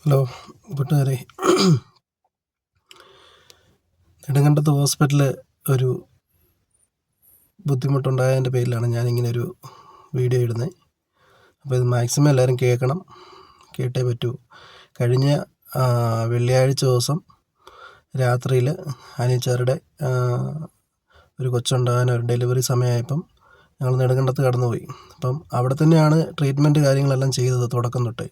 Hello കൂട്ടുകാരെ, നെടുങ്കണ്ടത്ത് ഹോസ്പിറ്റലിൽ ഒരു ബുദ്ധിമുട്ടുണ്ടായതിൻ്റെ പേരിലാണ് ഞാനിങ്ങനൊരു വീഡിയോ ഇടുന്നത്. അപ്പോൾ ഇത് മാക്സിമം എല്ലാവരും കേൾക്കണം, കേട്ടേ പറ്റൂ. കഴിഞ്ഞ വെള്ളിയാഴ്ച ദിവസം രാത്രിയിൽ അനീച്ചാരുടെ ഒരു കൊച്ചുണ്ടാകാൻ ഒരു ഡെലിവറി സമയമായപ്പം ഞങ്ങൾ നെടുങ്കണ്ടത്ത് കടന്നുപോയി. അപ്പം അവിടെ തന്നെയാണ് ട്രീറ്റ്മെൻറ്റ് കാര്യങ്ങളെല്ലാം ചെയ്തത് തുടക്കം തൊട്ടേ.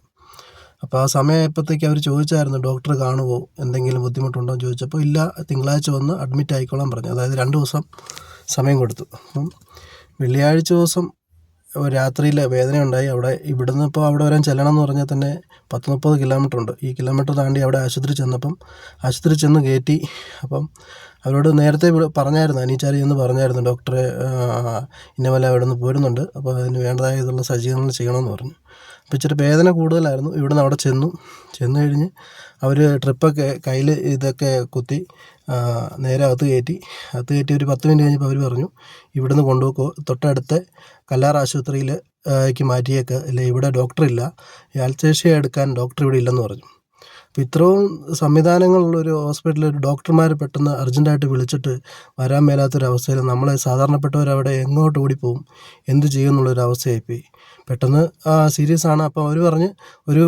അപ്പോൾ ആ സമയമായപ്പോഴത്തേക്ക് അവർ ചോദിച്ചായിരുന്നു, ഡോക്ടർ കാണുമോ, എന്തെങ്കിലും ബുദ്ധിമുട്ടുണ്ടോ എന്ന് ചോദിച്ചപ്പോൾ ഇല്ല, തിങ്കളാഴ്ച വന്ന് അഡ്മിറ്റ് ആയിക്കോളാൻ പറഞ്ഞു. അതായത് 2 ദിവസം സമയം കൊടുത്തു. അപ്പം വെള്ളിയാഴ്ച ദിവസം രാത്രിയിൽ വേദനയുണ്ടായി. ഇവിടുന്ന് ഇപ്പോൾ അവിടെ വരാൻ ചെല്ലണം എന്ന് പറഞ്ഞാൽ തന്നെ 30 കിലോമീറ്റർ ഉണ്ട്. ഈ കിലോമീറ്റർ താണ്ടി അവിടെ ആശുപത്രി ചെന്ന് കയറ്റി. അപ്പം അവരോട് നേരത്തെ പറഞ്ഞായിരുന്നു, അനീച്ചാരി എന്ന് പറഞ്ഞായിരുന്നു, ഡോക്ടറെ ഇന്ന പോലെ അവിടെ നിന്ന് പോരുന്നുണ്ട്, അപ്പോൾ അതിന് വേണ്ടതായ ഇതുള്ള സജ്ജീകരണങ്ങൾ ചെയ്യണമെന്ന് പറഞ്ഞു. അപ്പോൾ ഇച്ചിരി വേദന കൂടുതലായിരുന്നു. ഇവിടുന്ന് അവിടെ ചെന്നു കഴിഞ്ഞ് അവർ ട്രിപ്പൊക്കെ കയ്യിൽ ഇതൊക്കെ കുത്തി നേരെ അകത്ത് കയറ്റി ഒരു 10 മിനിറ്റ് കഴിഞ്ഞപ്പോൾ അവർ പറഞ്ഞു, ഇവിടുന്ന് കൊണ്ടുപോക്കോ, തൊട്ടടുത്ത കല്ലാർ ആശുപത്രിയിലേക്ക് മാറ്റിയേക്ക്, ഇല്ല ഇവിടെ ഡോക്ടറില്ല, അൽത്തേഷ്യ എടുക്കാൻ ഡോക്ടർ ഇവിടെ ഇല്ലെന്ന് പറഞ്ഞു. അപ്പോൾ ഇത്രയും സംവിധാനങ്ങളുള്ളൊരു ഹോസ്പിറ്റലിൽ ഒരു ഡോക്ടർമാർ പെട്ടെന്ന് അർജൻറ്റായിട്ട് വിളിച്ചിട്ട് വരാൻ മേലാത്തൊരവസ്ഥയിൽ നമ്മളെ സാധാരണപ്പെട്ടവരവിടെ എങ്ങോട്ട് ഓടിപ്പോവും, എന്ത് ചെയ്യും എന്നുള്ളൊരവസ്ഥയായിപ്പോയി. പെട്ടെന്ന് സീരിയസ് ആണ്. അപ്പോൾ അവർ പറഞ്ഞ് ഒരു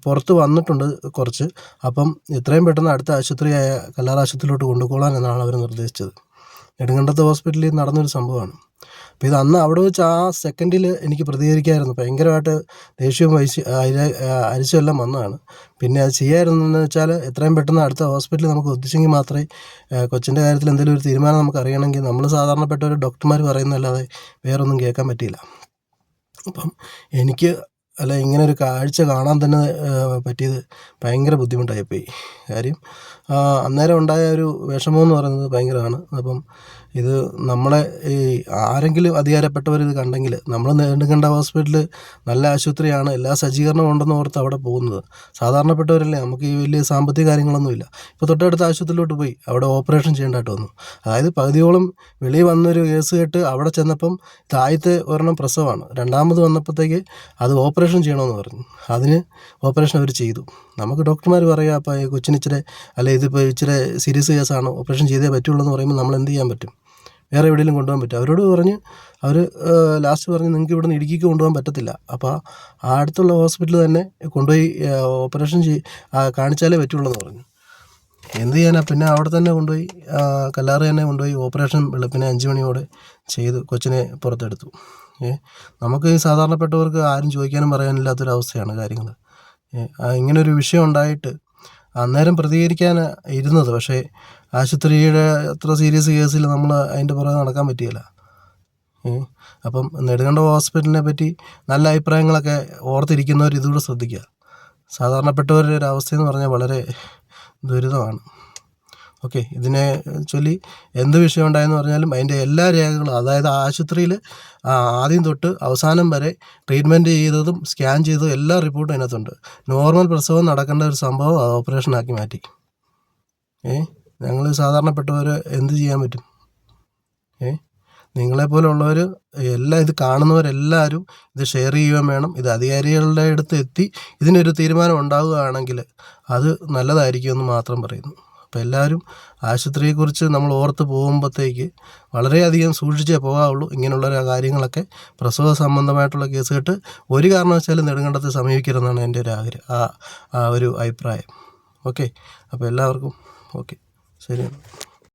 പുറത്ത് വന്നിട്ടുണ്ട് കുറച്ച്, അപ്പം എത്രയും പെട്ടെന്ന് അടുത്ത ആശുപത്രിയായ കല്ലാർ ആശുപത്രിയിലോട്ട് കൊണ്ടുപോകാൻ എന്നാണ് അവർ നിർദ്ദേശിച്ചത്. നെടുങ്കണ്ടത്ത് ഹോസ്പിറ്റലിൽ നടന്നൊരു സംഭവമാണ്. അപ്പോൾ ഇത് അന്ന് അവിടെ വെച്ച് ആ സെക്കൻഡിൽ എനിക്ക് പ്രതികരിക്കാമായിരുന്നു. ഭയങ്കരമായിട്ട് ദേഷ്യവും അരിശമെല്ലാം വന്നതാണ്. പിന്നെ അത് ചെയ്യാമായിരുന്നെന്ന് വെച്ചാൽ എത്രയും പെട്ടെന്ന് അടുത്ത ഹോസ്പിറ്റലിൽ നമുക്ക് എത്തിച്ചെങ്കിൽ മാത്രമേ കൊച്ചിൻ്റെ കാര്യത്തിൽ എന്തെങ്കിലും ഒരു തീരുമാനം നമുക്ക് അറിയണമെങ്കിൽ നമ്മൾ സാധാരണപ്പെട്ട ഒരു ഡോക്ടർമാർ പറയുന്നതല്ലാതെ വേറൊന്നും കേൾക്കാൻ പറ്റിയില്ല. അപ്പം എനിക്ക് ഇങ്ങനെ ഒരു കാഴ്ച കാണാൻ തന്നെ പറ്റിയത് ഭയങ്കര ബുദ്ധിമുട്ടായിപ്പോയി. കാര്യം അന്നേരം ഉണ്ടായ ഒരു വിഷമമെന്ന് പറയുന്നത് ഭയങ്കരമാണ്. അപ്പം ഇത് നമ്മളെ ഈ ആരെങ്കിലും അധികാരപ്പെട്ടവർ ഇത് കണ്ടെങ്കിൽ, നമ്മൾ നെടുങ്കണ്ട ഹോസ്പിറ്റൽ നല്ല ആശുപത്രിയാണ്, എല്ലാ സജ്ജീകരണവും ഉണ്ടെന്ന് ഓർത്ത് അവിടെ പോകുന്നത്. സാധാരണപ്പെട്ടവരല്ലേ, നമുക്ക് ഈ വലിയ സാമ്പത്തിക കാര്യങ്ങളൊന്നുമില്ല. ഇപ്പോൾ തൊട്ടടുത്ത ആശുപത്രിയിലോട്ട് പോയി, അവിടെ ഓപ്പറേഷൻ ചെയ്യേണ്ടതായിട്ട് വന്നു. അതായത് പകുതിയോളം വെളിയിൽ വന്നൊരു കേസ് കേട്ട് അവിടെ ചെന്നപ്പം ആദ്യത്തെ ഒരെണ്ണം പ്രസവമാണ്, രണ്ടാമത് വന്നപ്പോഴത്തേക്ക് അത് ഓപ്പറേഷൻ ചെയ്യണമെന്ന് പറഞ്ഞു. അതിന് ഓപ്പറേഷൻ അവർ ചെയ്തു. നമുക്ക് ഡോക്ടർമാർ പറയുക, അപ്പോൾ കൊച്ചിന് ഇതിപ്പോൾ ഇച്ചിരി സീരിയസ് കേസാണ്, ഓപ്പറേഷൻ ചെയ്തേ പറ്റുള്ളൂ എന്ന് പറയുമ്പോൾ നമ്മൾ എന്ത് ചെയ്യാൻ പറ്റും? വേറെ എവിടെയെങ്കിലും കൊണ്ടുപോകാൻ പറ്റും? അവരോട് പറഞ്ഞ് അവർ ലാസ്റ്റ് പറഞ്ഞ്, നിങ്ങൾക്ക് ഇവിടുന്ന് ഇടുക്കിക്ക് കൊണ്ടുപോകാൻ പറ്റത്തില്ല, അപ്പോൾ ആ അടുത്തുള്ള ഹോസ്പിറ്റലിൽ തന്നെ കൊണ്ടുപോയി ഓപ്പറേഷൻ കാണിച്ചാലേ പറ്റുള്ളൂ എന്ന് പറഞ്ഞു. എന്ത് ചെയ്യാനാ, പിന്നെ അവിടെ തന്നെ കൊണ്ടുപോയി കല്ലാറ് തന്നെ കൊണ്ടുപോയി ഓപ്പറേഷൻ വെളുപ്പിനെ 5 മണിയോടെ ചെയ്ത് കൊച്ചിനെ പുറത്തെടുത്തു. നമുക്ക് ഈ സാധാരണപ്പെട്ടവർക്ക് ആരും ചോദിക്കാനും പറയാനില്ലാത്തൊരവസ്ഥയാണ് കാര്യങ്ങൾ. ഇങ്ങനൊരു വിഷയം ഉണ്ടായിട്ട് അന്നേരം പ്രതികരിക്കാൻ ഇരുന്നത്, പക്ഷേ ആശുപത്രിയുടെ അത്ര സീരിയസ് കേസിൽ നമ്മൾ അതിൻ്റെ പുറകെ നടക്കാൻ പറ്റിയില്ല. അപ്പം നെടുങ്കണ്ട ഹോസ്പിറ്റലിനെ പറ്റി നല്ല അഭിപ്രായങ്ങളൊക്കെ ഓർത്തിരിക്കുന്നവർ ഇതുകൂടെ ശ്രദ്ധിക്കുക. സാധാരണപ്പെട്ടവരുടെ ഒരു അവസ്ഥയെന്ന് പറഞ്ഞാൽ വളരെ ദുരിതമാണ്. ഓക്കെ, ഇതിനെ ചൊല്ലി എന്ത് വിഷയം ഉണ്ടായെന്ന് പറഞ്ഞാലും അതിൻ്റെ എല്ലാ രേഖകളും, അതായത് ആശുപത്രിയിൽ ആദ്യം തൊട്ട് അവസാനം വരെ ട്രീറ്റ്മെൻറ്റ് ചെയ്തതും സ്കാൻ ചെയ്തതും എല്ലാ റിപ്പോർട്ടും അതിനകത്തുണ്ട്. നോർമൽ പ്രസവം നടക്കേണ്ട ഒരു സംഭവം ഓപ്പറേഷനാക്കി മാറ്റി. ഞങ്ങൾ സാധാരണപ്പെട്ടവർ എന്ത് ചെയ്യാൻ പറ്റും? നിങ്ങളെപ്പോലുള്ളവർ ഇത് കാണുന്നവരെല്ലാവരും ഇത് ഷെയർ ചെയ്യുകയും വേണം. ഇത് അധികാരികളുടെ അടുത്ത് എത്തി ഇതിനൊരു തീരുമാനം ഉണ്ടാവുകയാണെങ്കിൽ അത് നല്ലതായിരിക്കുമെന്ന് മാത്രം പറയുന്നു. അപ്പോൾ എല്ലാവരും ആശുപത്രിയെക്കുറിച്ച് നമ്മൾ ഓർത്ത് പോകുമ്പോഴത്തേക്ക് വളരെയധികം സൂക്ഷിച്ചേ പോകാവുള്ളൂ. ഇങ്ങനെയുള്ള കാര്യങ്ങളൊക്കെ പ്രസവ സംബന്ധമായിട്ടുള്ള കേസ് കേട്ട് ഒരു കാരണവശാലും നെടുങ്കണ്ടത്തെ സമീപിക്കരുതെന്നാണ് എൻ്റെ ഒരു ഒരു അഭിപ്രായം. ഓക്കെ, അപ്പോൾ എല്ലാവർക്കും ഓക്കെ, ശരിയാണ്.